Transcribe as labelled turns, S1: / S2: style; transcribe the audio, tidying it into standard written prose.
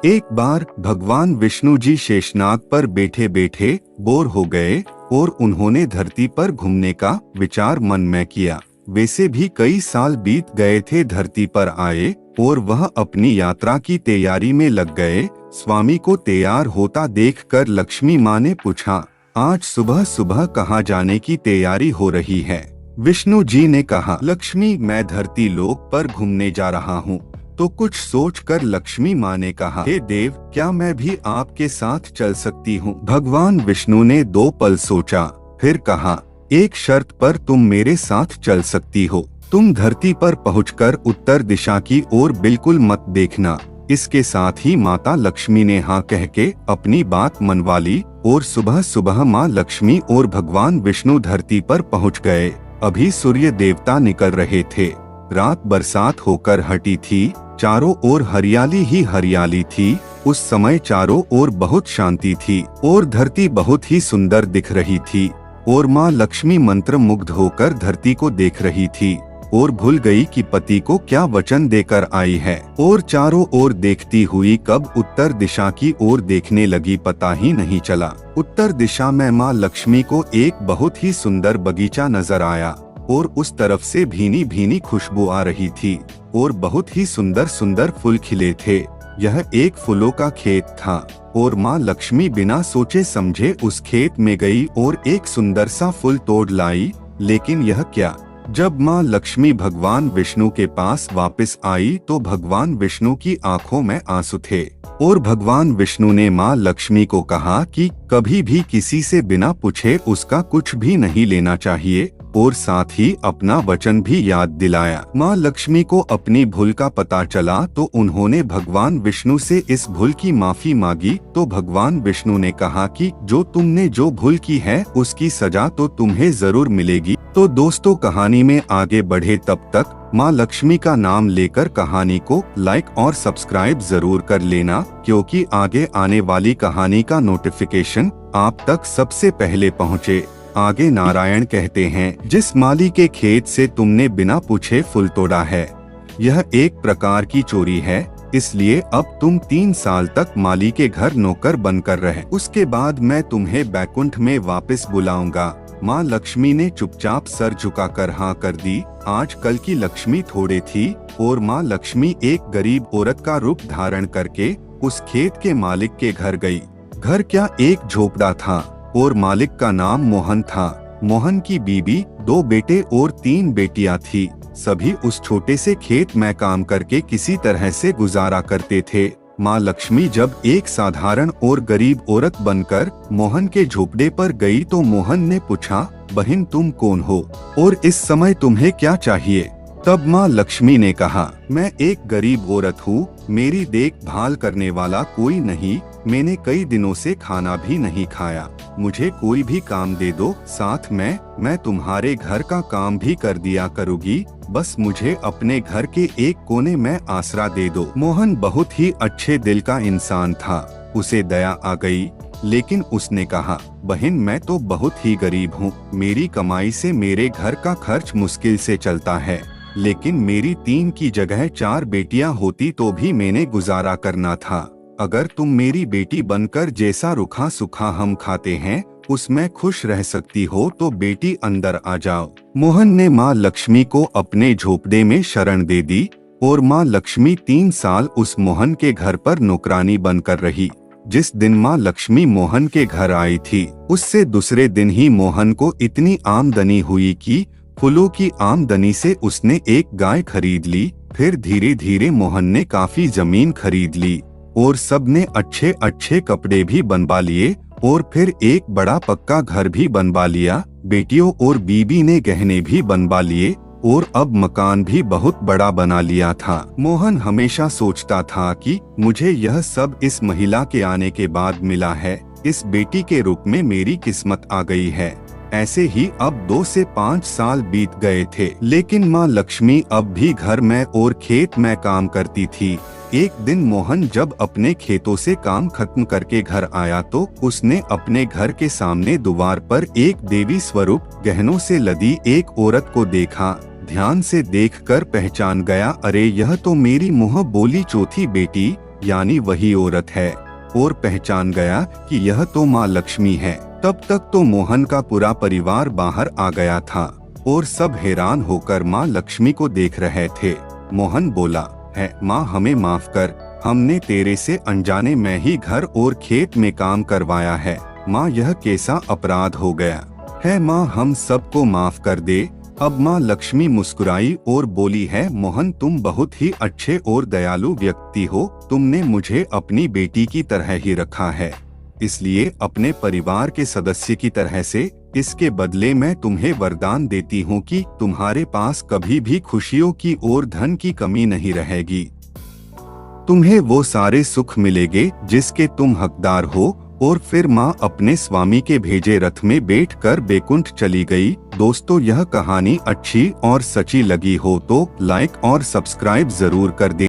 S1: एक बार भगवान विष्णु जी शेषनाग पर बैठे बैठे बोर हो गए और उन्होंने धरती पर घूमने का विचार मन में किया। वैसे भी कई साल बीत गए थे धरती पर आए और वह अपनी यात्रा की तैयारी में लग गए। स्वामी को तैयार होता देखकर लक्ष्मी माँ ने पूछा, आज सुबह सुबह कहाँ जाने की तैयारी हो रही है? विष्णु जी ने कहा, लक्ष्मी मैं धरती लोक पर घूमने जा रहा हूँ। तो कुछ सोचकर लक्ष्मी माँ ने कहा, हे देव, क्या मैं भी आपके साथ चल सकती हूँ? भगवान विष्णु ने 2 पल सोचा, फिर कहा, एक शर्त पर तुम मेरे साथ चल सकती हो। तुम धरती पर पहुंचकर उत्तर दिशा की ओर बिल्कुल मत देखना। इसके साथ ही माता लक्ष्मी ने हाँ कह के अपनी बात मनवा ली और सुबह सुबह माँ लक्ष्मी और भगवान विष्णु धरती पर पहुंच गए। अभी सूर्य देवता निकल रहे थे। रात बरसात होकर हटी थी। चारों ओर हरियाली ही हरियाली थी। उस समय चारों ओर बहुत शांति थी और धरती बहुत ही सुंदर दिख रही थी और माँ लक्ष्मी मंत्र मुग्ध होकर धरती को देख रही थी और भूल गई कि पति को क्या वचन देकर आई है और चारों ओर देखती हुई कब उत्तर दिशा की ओर देखने लगी पता ही नहीं चला। उत्तर दिशा में माँ लक्ष्मी को एक बहुत ही सुंदर बगीचा नजर आया और उस तरफ से भीनी भीनी खुशबू आ रही थी और बहुत ही सुंदर सुंदर फूल खिले थे। यह एक फूलों का खेत था और माँ लक्ष्मी बिना सोचे समझे उस खेत में गई और एक सुंदर सा फूल तोड़ लाई। लेकिन यह क्या? जब माँ लक्ष्मी भगवान विष्णु के पास वापस आई तो भगवान विष्णु की आंखों में आंसू थे और भगवान विष्णु ने माँ लक्ष्मी को कहा कि कभी भी किसी से बिना पूछे उसका कुछ भी नहीं लेना चाहिए और साथ ही अपना वचन भी याद दिलाया। माँ लक्ष्मी को अपनी भूल का पता चला तो उन्होंने भगवान विष्णु से इस भूल की माफी मांगी। तो भगवान विष्णु ने कहा कि जो तुमने जो भूल की है उसकी सजा तो तुम्हें जरूर मिलेगी। तो दोस्तों, कहानी में आगे बढ़े तब तक माँ लक्ष्मी का नाम लेकर कहानी को लाइक और सब्सक्राइब जरूर कर लेना, क्योंकि आगे आने वाली कहानी का नोटिफिकेशन आप तक सबसे पहले पहुँचे। आगे नारायण कहते हैं, जिस माली के खेत से तुमने बिना पूछे फूल तोड़ा है, यह एक प्रकार की चोरी है। इसलिए अब तुम 3 साल तक माली के घर नौकर बनकर रहे। उसके बाद मैं तुम्हें बैकुंठ में वापस बुलाऊंगा। माँ लक्ष्मी ने चुपचाप सर झुकाकर हाँ कर दी। आजकल की लक्ष्मी थोड़े थी और माँ लक्ष्मी एक गरीब औरत का रूप धारण करके उस खेत के मालिक के घर गई। घर क्या, एक झोपड़ा था और मालिक का नाम मोहन था। मोहन की बीबी, 2 बेटे और 3 बेटियां थी। सभी उस छोटे से खेत में काम करके किसी तरह से गुजारा करते थे। माँ लक्ष्मी जब एक साधारण और गरीब औरत बनकर मोहन के झोपड़े पर गई तो मोहन ने पूछा, बहन तुम कौन हो और इस समय तुम्हें क्या चाहिए? तब माँ लक्ष्मी ने कहा, मैं एक गरीब औरत हूँ, मेरी देखभाल करने वाला कोई नहीं, मैंने कई दिनों से खाना भी नहीं खाया, मुझे कोई भी काम दे दो, साथ में मैं तुम्हारे घर का काम भी कर दिया करूँगी, बस मुझे अपने घर के एक कोने में आसरा दे दो। मोहन बहुत ही अच्छे दिल का इंसान था, उसे दया आ गई, लेकिन उसने कहा, बहन मैं तो बहुत ही गरीब हूँ, मेरी कमाई से मेरे घर का खर्च मुश्किल से चलता है, लेकिन मेरी 3 की जगह 4 बेटियां होती तो भी मैंने गुजारा करना था। अगर तुम मेरी बेटी बनकर जैसा रूखा सूखा हम खाते हैं उसमें खुश रह सकती हो तो बेटी अंदर आ जाओ। मोहन ने माँ लक्ष्मी को अपने झोपड़े में शरण दे दी और माँ लक्ष्मी 3 साल उस मोहन के घर पर नौकरानी बनकर रही। जिस दिन माँ लक्ष्मी मोहन के घर आई थी उससे दूसरे दिन ही मोहन को इतनी आमदनी हुई कि फूलों की आमदनी से उसने एक गाय खरीद ली। फिर धीरे धीरे मोहन ने काफी जमीन खरीद ली और सबने अच्छे अच्छे कपड़े भी बनवा लिए और फिर एक बड़ा पक्का घर भी बनवा लिया। बेटियों और बीबी ने गहने भी बनवा लिए और अब मकान भी बहुत बड़ा बना लिया था। मोहन हमेशा सोचता था कि मुझे यह सब इस महिला के आने के बाद मिला है, इस बेटी के रूप में मेरी किस्मत आ गई है। ऐसे ही अब 2 से 5 साल बीत गए थे, लेकिन माँ लक्ष्मी अब भी घर में और खेत में काम करती थी। एक दिन मोहन जब अपने खेतों से काम खत्म करके घर आया तो उसने अपने घर के सामने द्वार पर एक देवी स्वरूप गहनों से लदी एक औरत को देखा। ध्यान से देखकर पहचान गया, अरे यह तो मेरी मुँह बोली चौथी बेटी यानी वही औरत है और पहचान गया कि यह तो माँ लक्ष्मी है। तब तक तो मोहन का पूरा परिवार बाहर आ गया था और सब हैरान होकर माँ लक्ष्मी को देख रहे थे। मोहन बोला, है माँ हमें माफ कर, हमने तेरे से अनजाने में ही घर और खेत में काम करवाया है। माँ यह कैसा अपराध हो गया है, माँ हम सबको माफ कर दे। अब माँ लक्ष्मी मुस्कुराई और बोली, है मोहन तुम बहुत ही अच्छे और दयालु व्यक्ति हो, तुमने मुझे अपनी बेटी की तरह ही रखा है, इसलिए अपने परिवार के सदस्य की तरह से इसके बदले मैं तुम्हें वरदान देती हूँ कि तुम्हारे पास कभी भी खुशियों की और धन की कमी नहीं रहेगी। तुम्हें वो सारे सुख मिलेंगे जिसके तुम हकदार हो। और फिर माँ अपने स्वामी के भेजे रथ में बैठकर बैकुंठ चली गई। दोस्तों यह कहानी अच्छी और सच्ची लगी हो तो लाइक और सब्सक्राइब जरूर कर दें।